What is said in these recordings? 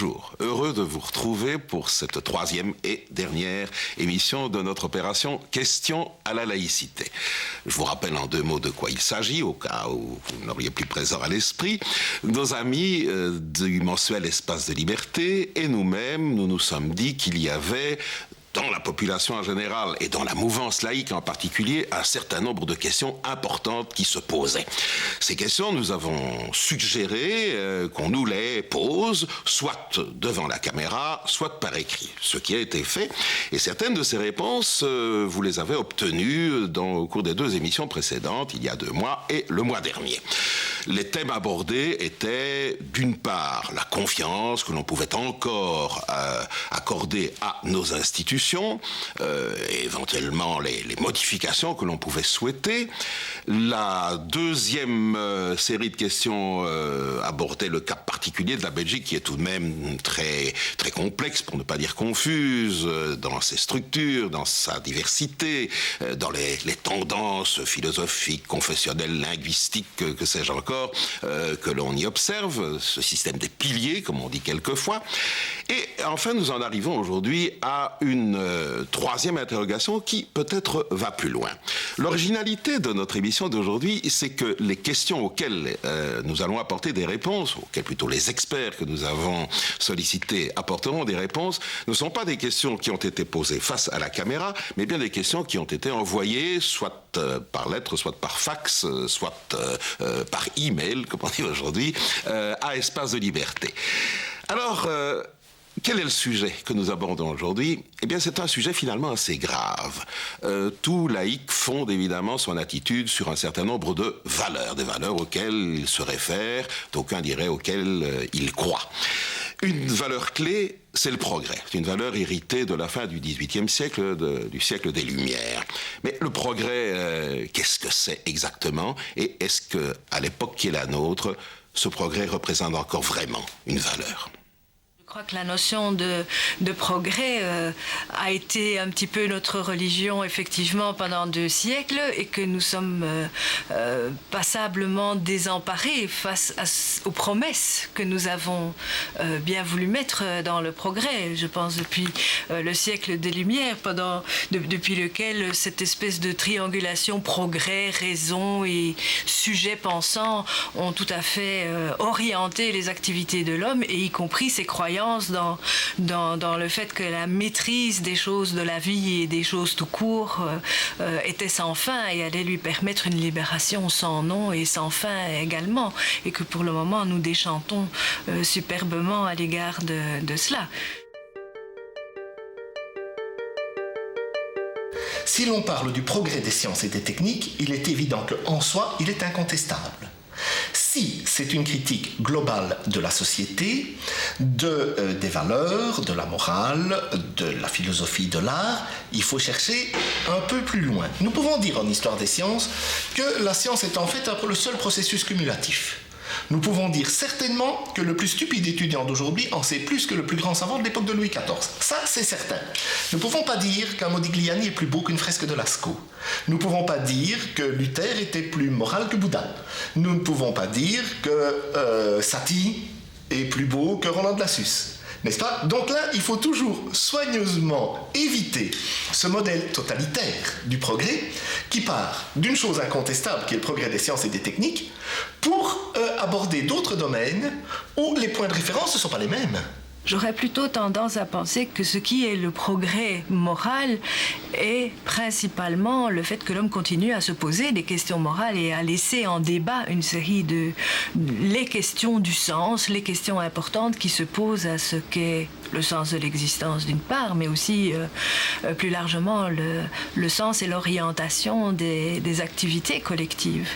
Bonjour, heureux de vous retrouver pour cette troisième et dernière émission de notre opération Questions à la laïcité. Je vous rappelle en deux mots de quoi il s'agit, au cas où vous n'auriez plus présent à l'esprit. Nos amis du mensuel Espace de Liberté et nous-mêmes, nous nous sommes dit qu'il y avait dans la population en général et dans la mouvance laïque en particulier, un certain nombre de questions importantes qui se posaient. Ces questions, nous avons suggéré qu'on nous les pose, soit devant la caméra, soit par écrit, ce qui a été fait. Et certaines de ces réponses, vous les avez obtenues au cours des deux émissions précédentes, il y a 2 mois et le mois dernier. Les thèmes abordés étaient, d'une part, la confiance que l'on pouvait encore accorder à nos institutions, et éventuellement les modifications que l'on pouvait souhaiter. La deuxième série de questions abordait le cas particulier de la Belgique, qui est tout de même très, très complexe, pour ne pas dire confuse, dans ses structures, dans sa diversité, dans les tendances philosophiques, confessionnelles, linguistiques, que sais-je encore, que l'on y observe, ce système des piliers, comme on dit quelquefois. Et enfin, nous en arrivons aujourd'hui à une troisième interrogation qui peut-être va plus loin. L'originalité de notre émission d'aujourd'hui, c'est que les questions auxquelles nous allons apporter des réponses, auxquelles plutôt les experts que nous avons sollicités apporteront des réponses, ne sont pas des questions qui ont été posées face à la caméra, mais bien des questions qui ont été envoyées soit par lettre, soit par fax, soit par email, comme on dit aujourd'hui, à Espace de Liberté. Alors, quel est le sujet que nous abordons aujourd'hui? Eh bien, c'est un sujet finalement assez grave. Tout laïc fonde évidemment son attitude sur un certain nombre de valeurs, des valeurs auxquelles il se réfère, d'aucuns diraient auxquelles il croit. Une valeur clé, c'est le progrès. C'est une valeur héritée de la fin du XVIIIe siècle, du siècle des Lumières. Mais le progrès, qu'est-ce que c'est exactement? Et est-ce que, à l'époque qui est la nôtre, ce progrès représente encore vraiment une valeur? Je crois que la notion de progrès a été un petit peu notre religion, effectivement, pendant 2 siècles, et que nous sommes passablement désemparés face aux promesses que nous avons bien voulu mettre dans le progrès. Je pense depuis le siècle des Lumières, depuis lequel cette espèce de triangulation progrès, raison et sujet pensant ont tout à fait orienté les activités de l'homme, et y compris ses croyances dans le fait que la maîtrise des choses de la vie et des choses tout court était sans fin et allait lui permettre une libération sans nom et sans fin également, et que pour le moment nous déchantons superbement à l'égard de cela. Si l'on parle du progrès des sciences et des techniques, il est évident qu'en soi, il est incontestable. Si c'est une critique globale de la société, des valeurs, de la morale, de la philosophie, de l'art, il faut chercher un peu plus loin. Nous pouvons dire en histoire des sciences que la science est en fait le seul processus cumulatif. Nous pouvons dire certainement que le plus stupide étudiant d'aujourd'hui en sait plus que le plus grand savant de l'époque de Louis XIV. Ça, c'est certain. Nous ne pouvons pas dire qu'un Modigliani est plus beau qu'une fresque de Lascaux. Nous ne pouvons pas dire que Luther était plus moral que Bouddha. Nous ne pouvons pas dire que Satie est plus beau que Roland de Lassus. N'est-ce pas? Donc là, il faut toujours soigneusement éviter ce modèle totalitaire du progrès qui part d'une chose incontestable qui est le progrès des sciences et des techniques pour aborder d'autres domaines où les points de référence ne sont pas les mêmes. J'aurais plutôt tendance à penser que ce qui est le progrès moral est principalement le fait que l'homme continue à se poser des questions morales et à laisser en débat une série les questions du sens, les questions importantes qui se posent à ce qu'est le sens de l'existence d'une part, mais aussi plus largement le sens et l'orientation des activités collectives.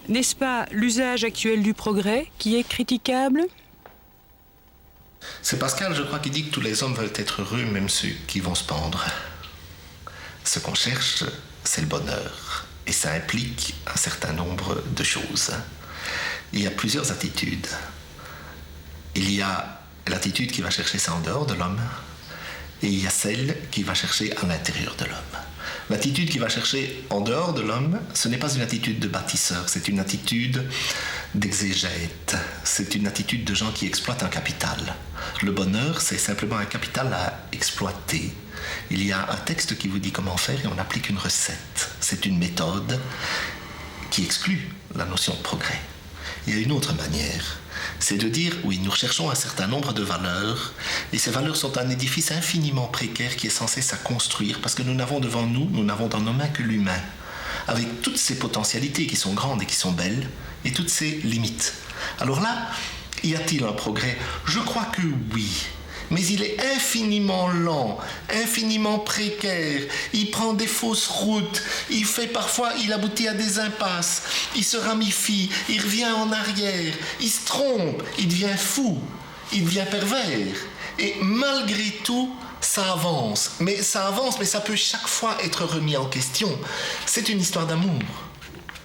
N'est-ce pas l'usage actuel du progrès qui est critiquable? C'est Pascal, je crois, qui dit que tous les hommes veulent être heureux, même ceux qui vont se pendre. Ce qu'on cherche, c'est le bonheur. Et ça implique un certain nombre de choses. Il y a plusieurs attitudes. Il y a l'attitude qui va chercher ça en dehors de l'homme, et il y a celle qui va chercher à l'intérieur de l'homme. L'attitude qui va chercher en dehors de l'homme, ce n'est pas une attitude de bâtisseur, c'est une attitude d'exégète, c'est une attitude de gens qui exploitent un capital. Le bonheur, c'est simplement un capital à exploiter. Il y a un texte qui vous dit comment faire et on applique une recette. C'est une méthode qui exclut la notion de progrès. Il y a une autre manière, c'est de dire, oui, nous recherchons un certain nombre de valeurs, et ces valeurs sont un édifice infiniment précaire qui est sans cesse à construire, parce que nous n'avons devant nous, nous n'avons dans nos mains que l'humain, avec toutes ses potentialités qui sont grandes et qui sont belles, et toutes ses limites. Alors là, y a-t-il un progrès? Je crois que oui. Mais il est infiniment lent, infiniment précaire, il prend des fausses routes, il aboutit à des impasses, il se ramifie, il revient en arrière, il se trompe, il devient fou, il devient pervers. Et malgré tout, ça avance, mais ça peut chaque fois être remis en question. C'est une histoire d'amour.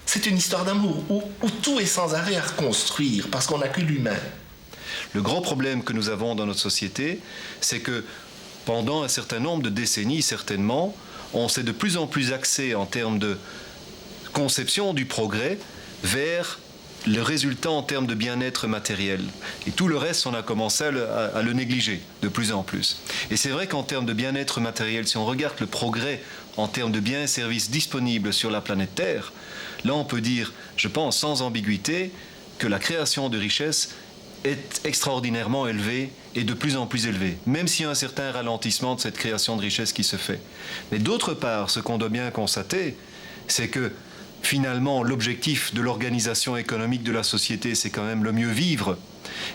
C'est une histoire d'amour où tout est sans arrêt à reconstruire, parce qu'on n'a que l'humain. Le grand problème que nous avons dans notre société, c'est que pendant un certain nombre de décennies, certainement, on s'est de plus en plus axé en termes de conception du progrès vers le résultat en termes de bien-être matériel. Et tout le reste, on a commencé à le négliger de plus en plus. Et c'est vrai qu'en termes de bien-être matériel, si on regarde le progrès en termes de biens et services disponibles sur la planète Terre, là on peut dire, je pense sans ambiguïté, que la création de richesses est extraordinairement élevée et de plus en plus élevée, même s'il y a un certain ralentissement de cette création de richesse qui se fait. Mais d'autre part, ce qu'on doit bien constater, c'est que finalement, l'objectif de l'organisation économique de la société, c'est quand même le mieux vivre.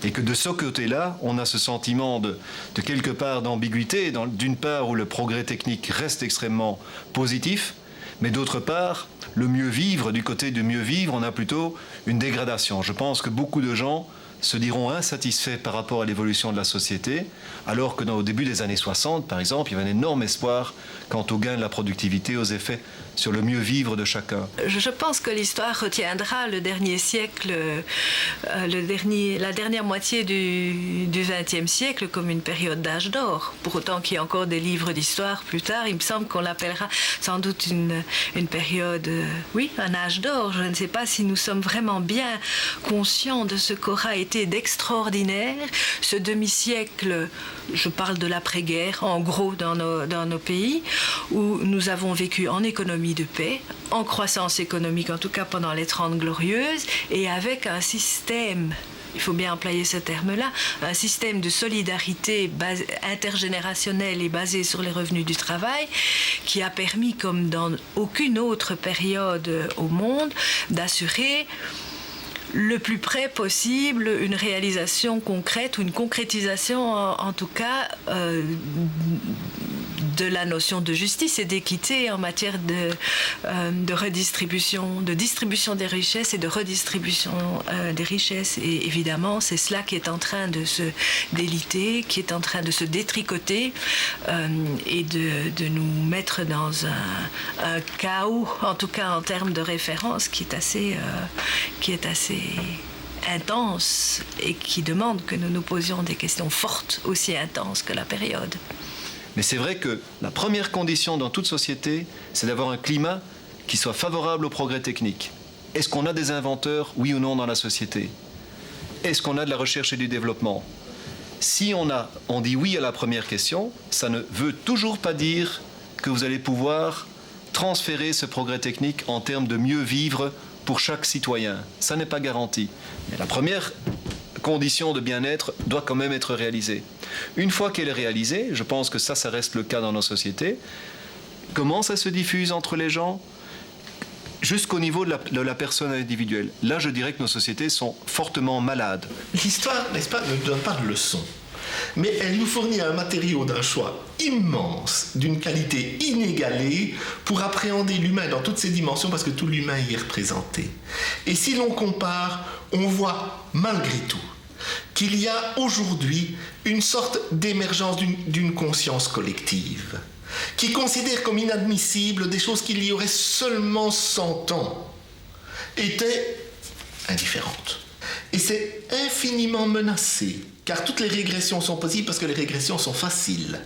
Et que de ce côté-là, on a ce sentiment de quelque part d'ambiguïté, d'une part où le progrès technique reste extrêmement positif, mais d'autre part, le mieux vivre, du côté de mieux vivre, on a plutôt une dégradation. Je pense que beaucoup de gens se diront insatisfaits par rapport à l'évolution de la société, alors que au début des années 60, par exemple, il y avait un énorme espoir quant au gain de la productivité, aux effets sur le mieux vivre de chacun. Je pense que l'histoire retiendra le dernier siècle, la dernière moitié du XXe siècle comme une période d'âge d'or. Pour autant qu'il y ait encore des livres d'histoire plus tard, il me semble qu'on l'appellera sans doute une période, oui, un âge d'or. Je ne sais pas si nous sommes vraiment bien conscients de ce qu'aura été d'extraordinaire ce demi-siècle, je parle de l'après-guerre, en gros dans nos pays, où nous avons vécu en économie de paix, en croissance économique, en tout cas pendant les 30 Glorieuses, et avec un système, il faut bien employer ce terme-là, un système de solidarité intergénérationnelle et basé sur les revenus du travail, qui a permis, comme dans aucune autre période au monde, d'assurer le plus près possible une réalisation concrète ou une concrétisation en tout cas de la notion de justice et d'équité en matière de redistribution, de distribution des richesses et de redistribution des richesses. Et évidemment, c'est cela qui est en train de se déliter, qui est en train de se détricoter et de nous mettre dans un chaos, en tout cas en termes de référence, qui est assez intense et qui demande que nous nous posions des questions fortes, aussi intenses que la période. Mais c'est vrai que la première condition dans toute société, c'est d'avoir un climat qui soit favorable au progrès technique. Est-ce qu'on a des inventeurs, oui ou non, dans la société? Est-ce qu'on a de la recherche et du développement? Si on dit oui à la première question, ça ne veut toujours pas dire que vous allez pouvoir transférer ce progrès technique en termes de mieux vivre pour chaque citoyen. Ça n'est pas garanti. Mais la première condition de bien-être doit quand même être réalisée. Une fois qu'elle est réalisée, je pense que ça reste le cas dans nos sociétés, comment ça se diffuse entre les gens jusqu'au niveau de la personne individuelle. Là, je dirais que nos sociétés sont fortement malades. L'histoire, n'est-ce pas, ne donne pas de leçons, mais elle nous fournit un matériau d'un choix immense, d'une qualité inégalée pour appréhender l'humain dans toutes ses dimensions, parce que tout l'humain y est représenté. Et si l'on compare, on voit malgré tout qu'il y a aujourd'hui une sorte d'émergence d'une conscience collective qui considère comme inadmissibles des choses qui, il y aurait seulement 100 ans, étaient indifférentes. Et c'est infiniment menacé, car toutes les régressions sont possibles parce que les régressions sont faciles.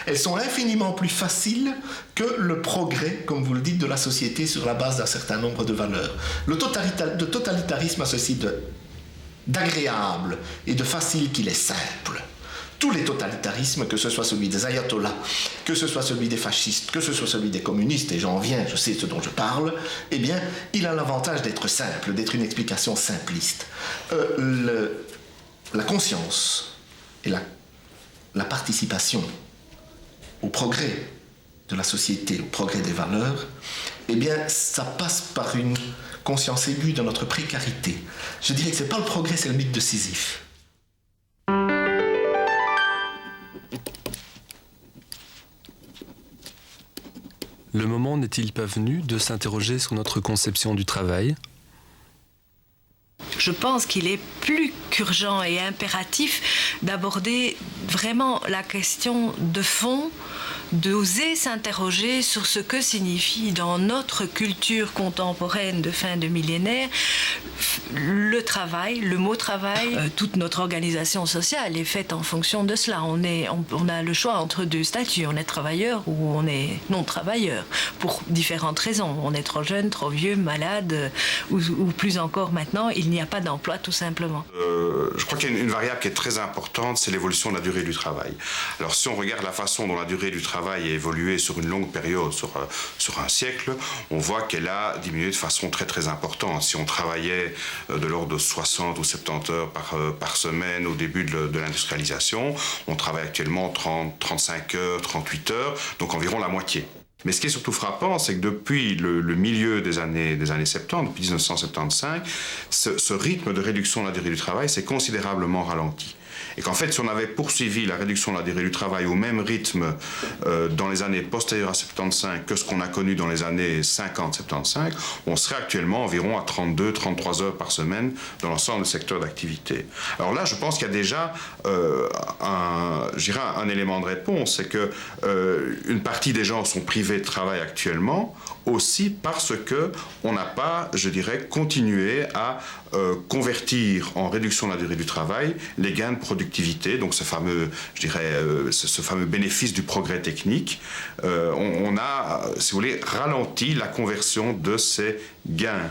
Elles sont infiniment plus faciles que le progrès, comme vous le dites, de la société sur la base d'un certain nombre de valeurs. Le totalitarisme a ceci d'agréable et de facile qu'il est simple. Tous les totalitarismes, que ce soit celui des ayatollahs, que ce soit celui des fascistes, que ce soit celui des communistes, et j'en viens, je sais ce dont je parle, eh bien, il a l'avantage d'être simple, d'être une explication simpliste. La conscience et la participation au progrès de la société, au progrès des valeurs, eh bien, ça passe par une conscience aiguë de notre précarité. Je dirais que ce n'est pas le progrès, c'est le mythe de Sisyphe. Le moment n'est-il pas venu de s'interroger sur notre conception du travail ? Je pense qu'il est plus qu'urgent et impératif d'aborder vraiment la question de fond, d'oser s'interroger sur ce que signifie dans notre culture contemporaine de fin de millénaire le travail, le mot travail. Toute notre organisation sociale est faite en fonction de cela. On a le choix entre deux statuts. On est travailleur ou on est non-travailleur pour différentes raisons. On est trop jeune, trop vieux, malade ou plus encore maintenant, il n'y a pas d'emploi tout simplement. Je crois qu'il y a une variable qui est très importante, c'est l'évolution de la durée du travail. Alors si on regarde la façon dont la durée du travail a évolué sur une longue période, sur un siècle, on voit qu'elle a diminué de façon très très importante. Si on travaillait de l'ordre de 60 ou 70 heures par semaine au début de l'industrialisation, on travaille actuellement 30, 35 heures, 38 heures, donc environ la moitié. Mais ce qui est surtout frappant, c'est que depuis le milieu des années 70, depuis 1975, ce rythme de réduction de la durée du travail s'est considérablement ralenti. Et qu'en fait, si on avait poursuivi la réduction de la durée du travail au même rythme dans les années postérieures à 75 que ce qu'on a connu dans les années 50-75, on serait actuellement environ à 32-33 heures par semaine dans l'ensemble du secteur d'activité. Alors là, je pense qu'il y a déjà un élément de réponse, c'est que une partie des gens sont privés de travail actuellement, aussi parce qu'on n'a pas, je dirais, continué à convertir en réduction de la durée du travail les gains de productivité, donc ce fameux, je dirais, ce fameux bénéfice du progrès technique. On a, si vous voulez, ralenti la conversion de ces gains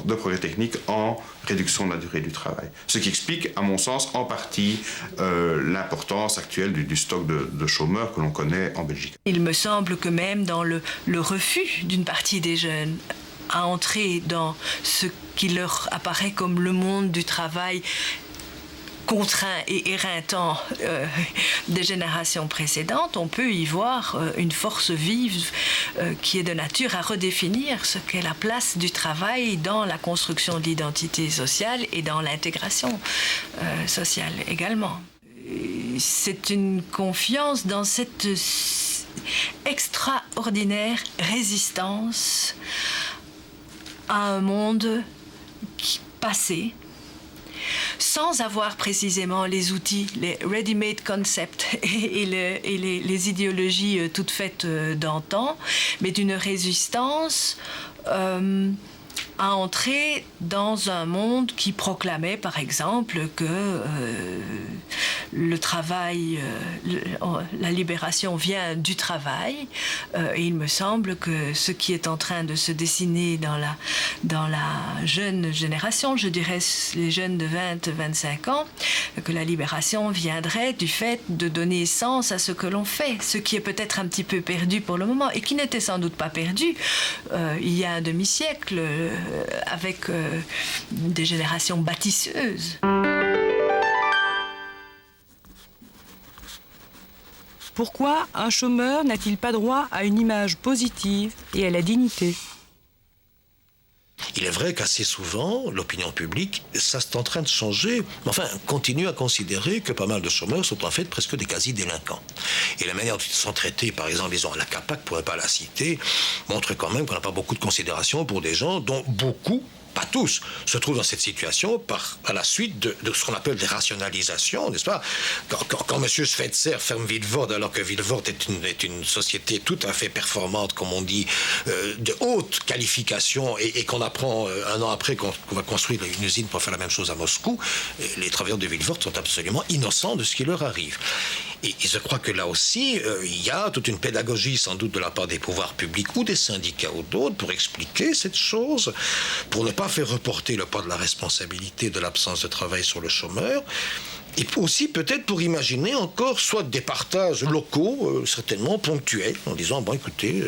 de progrès technique en réduction de la durée du travail. Ce qui explique, à mon sens, en partie l'importance actuelle du stock de chômeurs que l'on connaît en Belgique. Il me semble que même dans le refus d'une partie des jeunes à entrer dans ce qui leur apparaît comme le monde du travail contraint et éreintant des générations précédentes, on peut y voir une force vive qui est de nature à redéfinir ce qu'est la place du travail dans la construction de l'identité sociale et dans l'intégration sociale également. C'est une confiance dans cette extraordinaire résistance à un monde passé, sans avoir précisément les outils, les ready-made concepts et les idéologies toutes faites d'antan, mais d'une résistance à entrer dans un monde qui proclamait, par exemple, que le travail, la libération vient du travail. Et il me semble que ce qui est en train de se dessiner dans la jeune génération, je dirais les jeunes de 20-25 ans, que la libération viendrait du fait de donner sens à ce que l'on fait, ce qui est peut-être un petit peu perdu pour le moment et qui n'était sans doute pas perdu il y a un demi-siècle avec des générations bâtisseuses. Pourquoi un chômeur n'a-t-il pas droit à une image positive et à la dignité ? Il est vrai qu'assez souvent, l'opinion publique, ça c'est en train de changer, enfin, continue à considérer que pas mal de chômeurs sont en fait presque des quasi-délinquants. Et la manière dont ils sont traités, par exemple, disons, la CAPAC, pour ne pas la citer, montre quand même qu'on n'a pas beaucoup de considération pour des gens dont beaucoup, pas tous, se trouvent dans cette situation à la suite de ce qu'on appelle des rationalisations, n'est-ce pas ? Quand M. Schweitzer ferme Vilvoorde, alors que Vilvoorde est une société tout à fait performante, comme on dit, de haute qualification, et qu'on apprend apprend un an après qu'on va construire une usine pour faire la même chose à Moscou, les travailleurs de Vilvoorde sont absolument innocents de ce qui leur arrive. Et je crois que là aussi, il y a toute une pédagogie sans doute de la part des pouvoirs publics ou des syndicats ou d'autres pour expliquer cette chose, pour ne pas faire reporter le poids de la responsabilité de l'absence de travail sur le chômeur. Et aussi peut-être pour imaginer encore soit des partages locaux, certainement ponctuels, en disant, bon écoutez,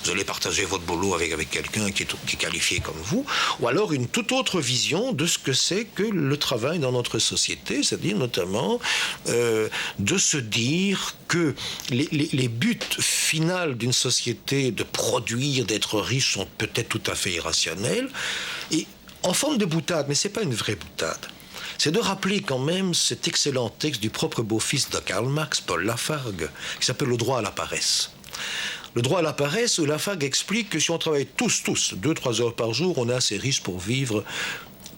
vous allez partager votre boulot avec quelqu'un qui est qualifié comme vous, ou alors une toute autre vision de ce que c'est que le travail dans notre société, c'est-à-dire notamment de se dire que les buts finaux d'une société de produire, d'être riche sont peut-être tout à fait irrationnels, et en forme de boutade, mais ce n'est pas une vraie boutade. C'est de rappeler quand même cet excellent texte du propre beau-fils de Karl Marx, Paul Lafargue, qui s'appelle « Le droit à la paresse ». Le droit à la paresse, où Lafargue explique que si on travaille tous, 2-3 heures par jour, on est assez riche pour vivre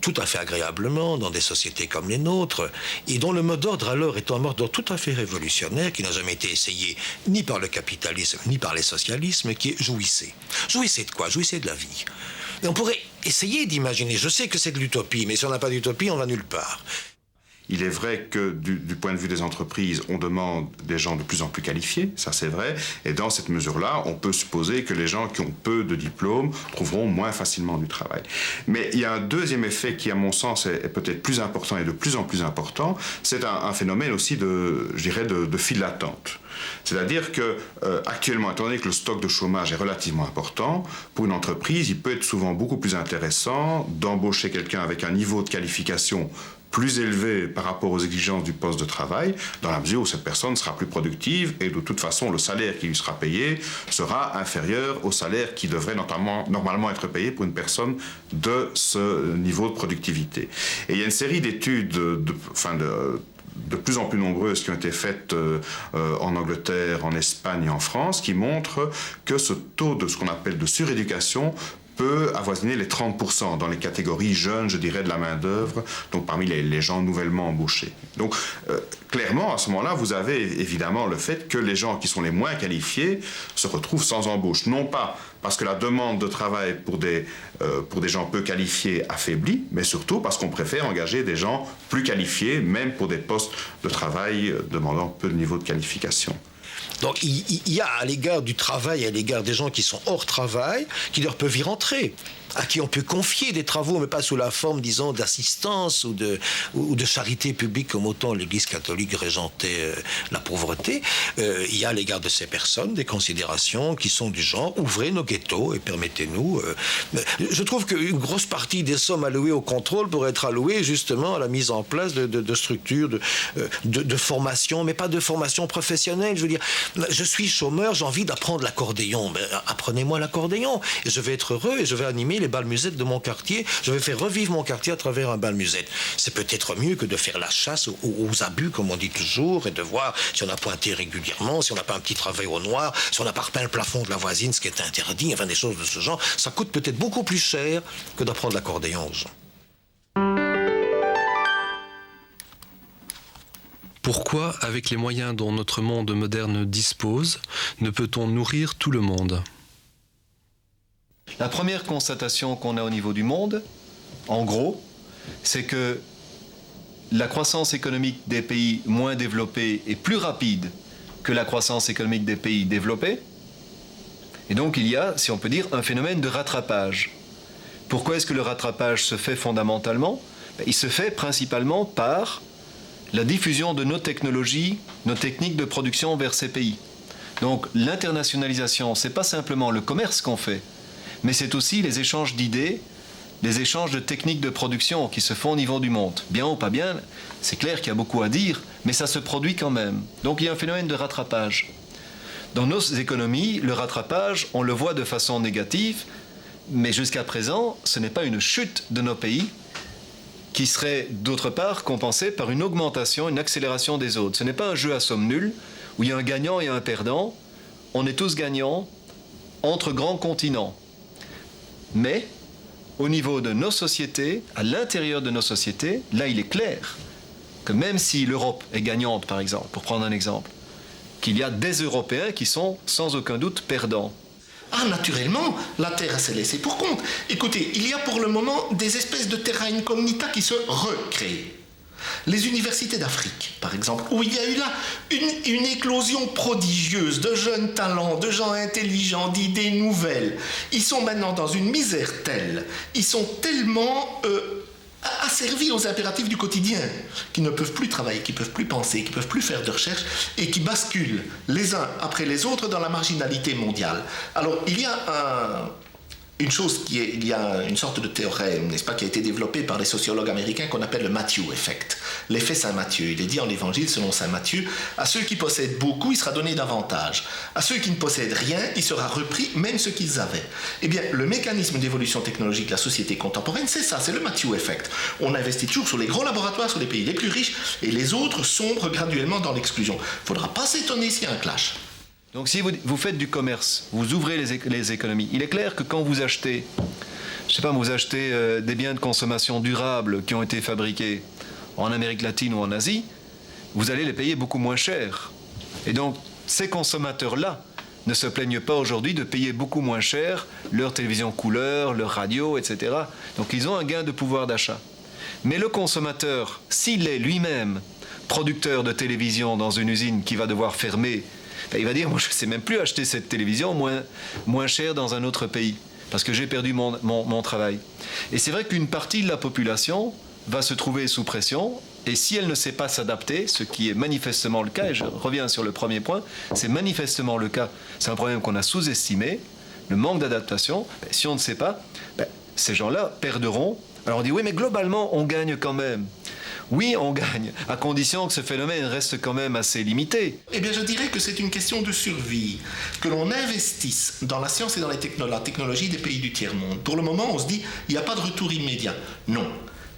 tout à fait agréablement dans des sociétés comme les nôtres, et dont le mot d'ordre alors est un mot d'ordre tout à fait révolutionnaire qui n'a jamais été essayé ni par le capitalisme ni par les socialismes, qui est « jouissez ». Jouissez de quoi? Jouissez de la vie. Et on pourrait essayer d'imaginer, je sais que c'est de l'utopie, mais si on n'a pas d'utopie, on va nulle part. Il est vrai que du point de vue des entreprises, on demande des gens de plus en plus qualifiés, ça c'est vrai, et dans cette mesure-là, on peut supposer que les gens qui ont peu de diplômes trouveront moins facilement du travail. Mais il y a un deuxième effet qui, à mon sens, est peut-être plus important et de plus en plus important, c'est un phénomène aussi de file d'attente. C'est-à-dire que actuellement, étant donné que le stock de chômage est relativement important, pour une entreprise, il peut être souvent beaucoup plus intéressant d'embaucher quelqu'un avec un niveau de qualification plus élevé par rapport aux exigences du poste de travail, dans la mesure où cette personne sera plus productive et de toute façon le salaire qui lui sera payé sera inférieur au salaire qui devrait normalement être payé pour une personne de ce niveau de productivité. Et il y a une série d'études de plus en plus nombreuses qui ont été faites en Angleterre, en Espagne et en France, qui montrent que ce taux de ce qu'on appelle de suréducation peut avoisiner les 30% dans les catégories jeunes, je dirais, de la main-d'œuvre, donc parmi les gens nouvellement embauchés. Donc, clairement, à ce moment-là, vous avez évidemment le fait que les gens qui sont les moins qualifiés se retrouvent sans embauche. Non pas parce que la demande de travail pour des gens peu qualifiés affaiblit, mais surtout parce qu'on préfère engager des gens plus qualifiés, même pour des postes de travail demandant peu de niveau de qualification. Donc il y a à l'égard du travail, à l'égard des gens qui sont hors travail, qui leur peuvent y rentrer, à qui on peut confier des travaux, mais pas sous la forme, disons, d'assistance ou de charité publique, comme autant l'Église catholique régentait la pauvreté. Il y a à l'égard de ces personnes des considérations qui sont du genre « ouvrez nos ghettos et permettez-nous ». Je trouve qu'une grosse partie des sommes allouées au contrôle pourrait être allouée justement à la mise en place de structures de formation, mais pas de formation professionnelle. Je veux dire, je suis chômeur, j'ai envie d'apprendre l'accordéon. Ben, apprenez-moi l'accordéon et je vais être heureux et je vais animer les bal-musettes de mon quartier. Je vais faire revivre mon quartier à travers un bal-musette. C'est peut-être mieux que de faire la chasse aux abus, comme on dit toujours, et de voir si on a pointé régulièrement, si on n'a pas un petit travail au noir, si on n'a pas repeint le plafond de la voisine, ce qui est interdit, enfin des choses de ce genre. Ça coûte peut-être beaucoup plus cher que d'apprendre l'accordéon aux gens. Pourquoi, avec les moyens dont notre monde moderne dispose, ne peut-on nourrir tout le monde ? La première constatation qu'on a au niveau du monde, en gros, c'est que la croissance économique des pays moins développés est plus rapide que la croissance économique des pays développés. Et donc il y a, si on peut dire, un phénomène de rattrapage. Pourquoi est-ce que le rattrapage se fait fondamentalement ? Il se fait principalement par la diffusion de nos technologies, nos techniques de production vers ces pays. Donc l'internationalisation, ce n'est pas simplement le commerce qu'on fait, mais c'est aussi les échanges d'idées, les échanges de techniques de production qui se font au niveau du monde. Bien ou pas bien, c'est clair qu'il y a beaucoup à dire, mais ça se produit quand même. Donc il y a un phénomène de rattrapage. Dans nos économies, le rattrapage, on le voit de façon négative, mais jusqu'à présent, ce n'est pas une chute de nos pays qui serait d'autre part compensée par une augmentation, une accélération des autres. Ce n'est pas un jeu à somme nulle, où il y a un gagnant et un perdant. On est tous gagnants entre grands continents. Mais, au niveau de nos sociétés, à l'intérieur de nos sociétés, là il est clair que même si l'Europe est gagnante, par exemple, pour prendre un exemple, qu'il y a des Européens qui sont sans aucun doute perdants. Ah, naturellement, la Terre s'est laissée pour compte. Écoutez, il y a pour le moment des espèces de terra incognita qui se recréent. Les universités d'Afrique, par exemple, où il y a eu là une éclosion prodigieuse de jeunes talents, de gens intelligents, d'idées nouvelles. Ils sont maintenant dans une misère telle, ils sont tellement asservis aux impératifs du quotidien, qui ne peuvent plus travailler, qui ne peuvent plus penser, qui ne peuvent plus faire de recherche, et qui basculent les uns après les autres dans la marginalité mondiale. Alors, il y a une chose il y a une sorte de théorème, n'est-ce pas, qui a été développé par les sociologues américains qu'on appelle le Matthew Effect, l'effet Saint-Matthieu. Il est dit en l'Évangile selon Saint-Matthieu, à ceux qui possèdent beaucoup, il sera donné davantage. À ceux qui ne possèdent rien, il sera repris même ce qu'ils avaient. Eh bien, le mécanisme d'évolution technologique de la société contemporaine, c'est ça, c'est le Matthew Effect. On investit toujours sur les gros laboratoires, sur les pays les plus riches, et les autres sombrent graduellement dans l'exclusion. Il ne faudra pas s'étonner s'il y a un clash. Donc si vous faites du commerce, vous ouvrez les économies, il est clair que quand vous achetez, je sais pas, vous achetez des biens de consommation durables qui ont été fabriqués en Amérique latine ou en Asie, vous allez les payer beaucoup moins cher. Et donc ces consommateurs-là ne se plaignent pas aujourd'hui de payer beaucoup moins cher leur télévision couleur, leur radio, etc. Donc ils ont un gain de pouvoir d'achat. Mais le consommateur, s'il est lui-même producteur de télévision dans une usine qui va devoir fermer, il va dire, moi je ne sais même plus acheter cette télévision moins cher dans un autre pays, parce que j'ai perdu mon travail. Et c'est vrai qu'une partie de la population va se trouver sous pression, et si elle ne sait pas s'adapter, ce qui est manifestement le cas, et je reviens sur le premier point, c'est manifestement le cas, c'est un problème qu'on a sous-estimé, le manque d'adaptation. Si on ne sait pas, ces gens-là perdront. Alors on dit, oui, mais globalement, on gagne quand même. Oui, on gagne, à condition que ce phénomène reste quand même assez limité. Eh bien, je dirais que c'est une question de survie, que l'on investisse dans la science et dans la technologie des pays du tiers-monde. Pour le moment, on se dit, il n'y a pas de retour immédiat. Non,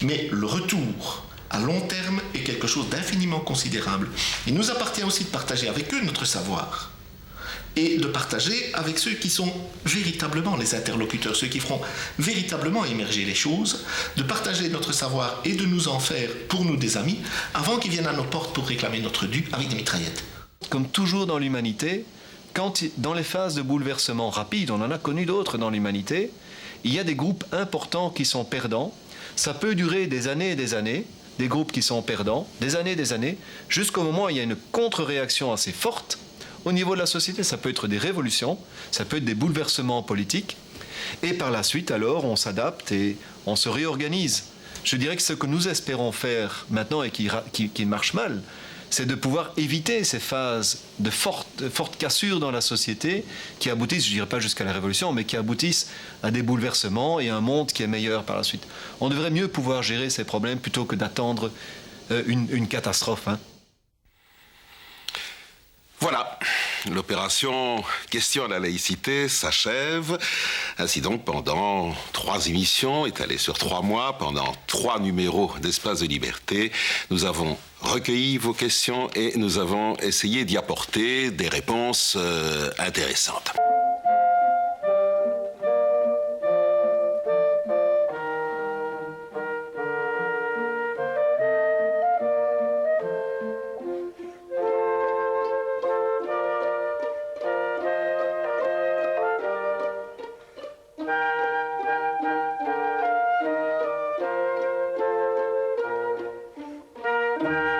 mais le retour à long terme est quelque chose d'infiniment considérable. Il nous appartient aussi de partager avec eux notre savoir. Et de partager avec ceux qui sont véritablement les interlocuteurs, ceux qui feront véritablement émerger les choses, de partager notre savoir et de nous en faire pour nous des amis, avant qu'ils viennent à nos portes pour réclamer notre dû avec des mitraillettes. Comme toujours dans l'humanité, dans les phases de bouleversement rapide, on en a connu d'autres dans l'humanité, il y a des groupes importants qui sont perdants. Ça peut durer des années et des années, des groupes qui sont perdants, des années, jusqu'au moment où il y a une contre-réaction assez forte. Au niveau de la société, ça peut être des révolutions, ça peut être des bouleversements politiques, et par la suite, alors, on s'adapte et on se réorganise. Je dirais que ce que nous espérons faire maintenant et qui marche mal, c'est de pouvoir éviter ces phases de forte cassure dans la société qui aboutissent, je ne dirais pas jusqu'à la révolution, mais qui aboutissent à des bouleversements et un monde qui est meilleur par la suite. On devrait mieux pouvoir gérer ces problèmes plutôt que d'attendre une catastrophe. Voilà, l'opération Question à la laïcité s'achève. Ainsi donc, pendant 3 émissions, étalées sur 3 mois, pendant 3 numéros d'Espace de Liberté, nous avons recueilli vos questions et nous avons essayé d'y apporter des réponses intéressantes. Thank you.